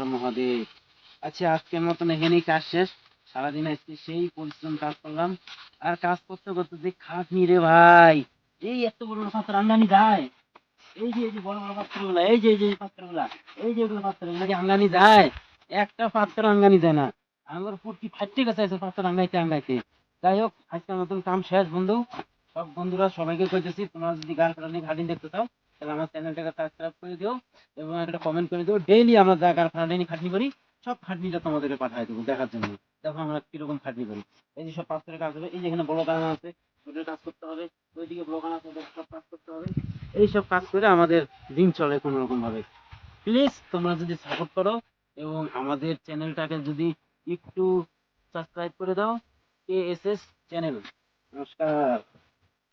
হর মহাদেব। আচ্ছা, আজকের মতন এখানেই কাজ শেষ। সারাদিন আজকে সেই পরিশ্রম কাজ করলাম। আর কাজ করতে করতে যে খাটনি রে ভাই, এই এত বড় বড় পাথর আঙ্গানি যায়। এই যে বড় বড় পাথরগুলা, এই যে পাথরগুলা, এই যে এগুলো পাথর, এগুলা কি আঙ্গানি যায়? একটা পাথর আঙ্গানি যায় না। আমার ফুটকি ফাটতে গেছে এসব পাথর আঙ্গাইতে আঙ্গাইতে। যাই হোক, আজকের মতন কাম শেষ বন্ধু। সব বন্ধুরা সবাইকে কইতেছি, তোমরা যদি গান ফাটানি খাটিং দেখতে চাও তাহলে আমার চ্যানেলটাকে সাবস্ক্রাইব করে দিও এবং একটা কমেন্ট করে দিও। ডেইলি আমরা যা গান ফাটানি খাটনি করি সব খাটনিটা তোমাদেরকে পাঠাই দেবো দেখার জন্য। দেখো আমরা কিরকম খাটনি করি। এই যে সব পাথরের কাজ হবে, এই যে এখানে বড় গান আছে, ওটার কাজ করতে হবে। ওইদিকে বড় গান আছে, ওটার সব কাজ করতে হবে। এইসব কাজ করে আমাদের দিন চলে কোনো রকম ভাবে। প্লিজ তোমরা যদি সাপোর্ট করো এবং আমাদের চ্যানেলটাকে যদি একটু সাবস্ক্রাইব করে দাও। KSS channel. নমস্কার।